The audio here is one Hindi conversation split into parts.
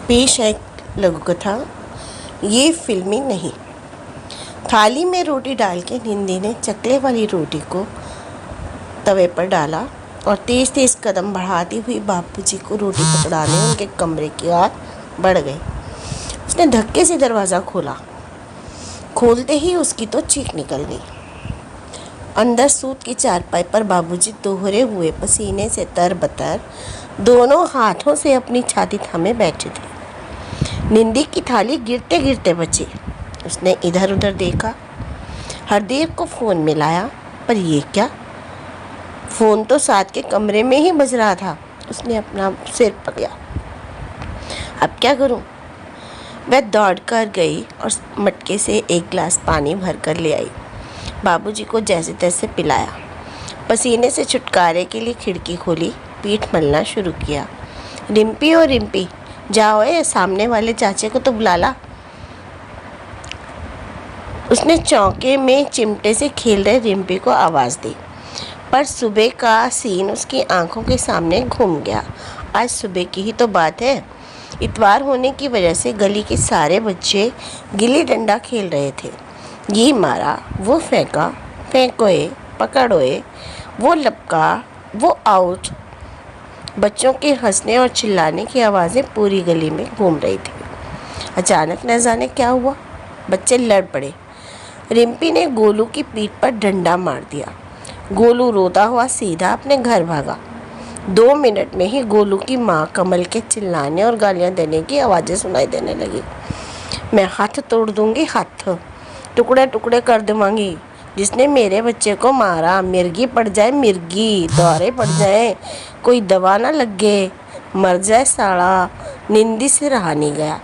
पेश है लघु कथा, ये फिल्मी नहीं। थाली में रोटी डाल के निंदी ने चकले वाली रोटी को तवे पर डाला और तेज तेज कदम बढ़ाती हुई बापूजी को रोटी पकड़ाने उनके कमरे की ओर बढ़ गई। उसने धक्के से दरवाज़ा खोला। खोलते ही उसकी तो चीख निकल गई। अंदर सूत की चारपाई पर बाबूजी दोहरे हुए पसीने से तरबतर दोनों हाथों से अपनी छाती थामे बैठे थे। निंदी की थाली गिरते गिरते बची। उसने इधर उधर देखा। हरदेव को फ़ोन मिलाया, पर ये क्या? फ़ोन तो साथ के कमरे में ही बज रहा था। उसने अपना सिर पकड़ा। अब क्या करूं? वह दौड़ कर गई और मटके से एक गिलास पानी भर कर ले आई। बाबूजी को जैसे तैसे पिलाया। पसीने से छुटकारे के लिए खिड़की खोली, पीठ मलना शुरू किया। रिम्पी और रिम्पी, जाओ सामने वाले चाचे को तो बुला ला। उसने चौके में चिमटे से खेल रहे रिम्पी को आवाज़ दी, पर सुबह का सीन उसकी आंखों के सामने घूम गया। आज सुबह की ही तो बात है। इतवार होने की वजह से गली के सारे बच्चे गिल्ली डंडा खेल रहे थे। ये मारा, वो फेंका, फेंकोए, पकड़ोए, वो लपका, वो आउट। बच्चों के हंसने और चिल्लाने की आवाज़ें पूरी गली में घूम रही थी। अचानक न जाने क्या हुआ, बच्चे लड़ पड़े। रिम्पी ने गोलू की पीठ पर डंडा मार दिया। गोलू रोता हुआ सीधा अपने घर भागा। 2 मिनट में ही गोलू की माँ कमल के चिल्लाने और गालियाँ देने की आवाज़ें सुनाई देने लगी। मैं हाथ तोड़ दूंगी, हाथ टुकड़े टुकड़े कर दूँगी। जिसने मेरे बच्चे को मारा मिर्गी पड़ जाए, मिर्गी दौरे पड़ जाए, कोई दवा ना लगे, मर जाए साला। निंदी से रहा नहीं गया।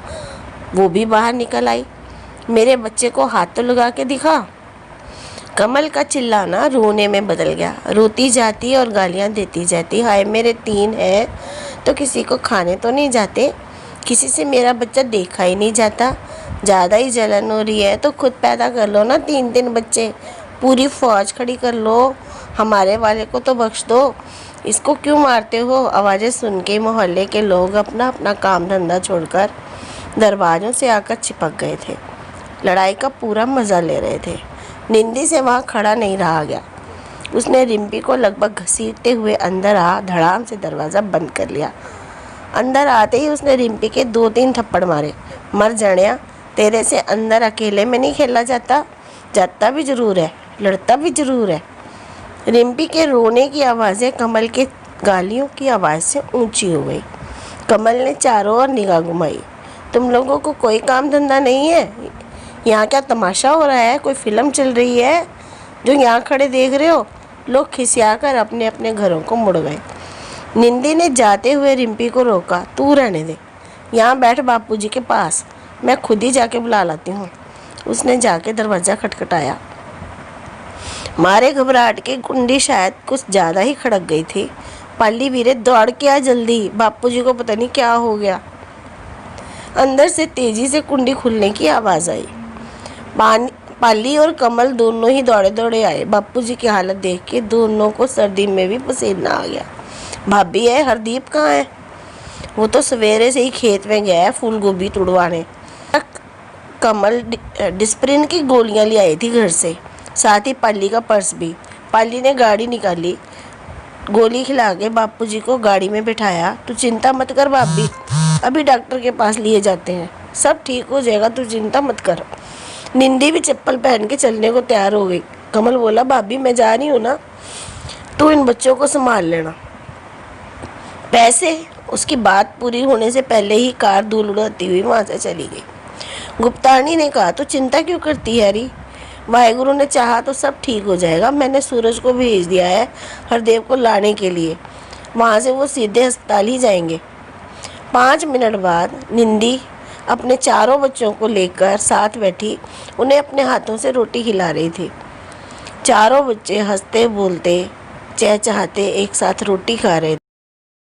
वो भी बाहर निकल आई। मेरे बच्चे को हाथ तो लगा के दिखा। कमल का चिल्लाना रोने में बदल गया। रोती जाती और गालियाँ देती जाती। हाय मेरे 3 हैं तो किसी को खाने तो नहीं जाते, किसी से मेरा बच्चा देखा ही नहीं जाता। ज़्यादा ही जलन हो रही है तो खुद पैदा कर लो ना 3 बच्चे, पूरी फौज खड़ी कर लो। हमारे वाले को तो बख्श दो, इसको क्यों मारते हो? आवाज़ें सुन के मोहल्ले के लोग अपना अपना काम धंधा छोड़कर दरवाज़ों से आकर चिपक गए थे। लड़ाई का पूरा मज़ा ले रहे थे। निंदी से वहाँ खड़ा नहीं रहा गया। उसने रिम्पी को लगभग घसीटते हुए अंदर आ धड़ाम से दरवाज़ा बंद कर लिया। अंदर आते ही उसने रिम्पी के 2-3 थप्पड़ मारे। मर जानिया, तेरे से अंदर अकेले में नहीं खेला जाता, जाता भी ज़रूर है, लड़ता भी ज़रूर है। रिम्पी के रोने की आवाज़ें कमल के गालियों की आवाज़ से ऊंची हो गई। कमल ने चारों ओर निगाह घुमाई। तुम लोगों को कोई काम धंधा नहीं है? यहाँ क्या तमाशा हो रहा है? कोई फिल्म चल रही है जो यहाँ खड़े देख रहे हो? लोग खिसियाकर अपने अपने घरों को मुड़ गए। निंदी ने जाते हुए रिम्पी को रोका। तू रहने दे, यहाँ बैठ बापूजी के पास, मैं खुद ही जाके बुला लाती हूँ। उसने जाके दरवाज़ा खटखटाया। मारे घबराहट की कुंडी शायद कुछ ज़्यादा ही खड़क गई थी। पाली वीरे दौड़ के आ जल्दी, बापूजी को पता नहीं क्या हो गया। अंदर से तेजी से कुंडी खुलने की आवाज़ आई। पाली और कमल दोनों ही दौड़े दौड़े आए। बापूजी की हालत देख के दोनों को सर्दी में भी पसीना आ गया। भाभी है, हरदीप कहाँ है? वो तो सवेरे से ही खेत में गया है फूल गोभी तुड़वाने। कमल डिस्प्रिन की गोलियां ले आई थी घर से, साथ ही पाली का पर्स भी। पाली ने गाड़ी निकाली, गोली खिला के बापूजी को गाड़ी में बिठाया। तू चिंता मत कर भाभी, अभी डॉक्टर के पास लिए जाते हैं, सब ठीक हो जाएगा, तू चिंता मत कर। निंदी भी चप्पल पहन के चलने को तैयार हो गई। कमल बोला, भाभी मैं जा रही हूँ ना, तू इन बच्चों को संभाल लेना। पैसे? उसकी बात पूरी होने से पहले ही कार धूल उड़ाती हुई वहाँ से चली गई। गुप्तानी ने कहा, तो चिंता क्यों करती है हरी? वाहेगुरु ने चाहा तो सब ठीक हो जाएगा। मैंने सूरज को भेज दिया है हरदेव को लाने के लिए, वहाँ से वो सीधे अस्पताल ही जाएंगे। 5 मिनट बाद निंदी अपने चारों बच्चों को लेकर साथ बैठी, उन्हें अपने हाथों से रोटी खिला रही थी। चारों बच्चे हंसते बोलते चहचहाते एक साथ रोटी खा रहे थे।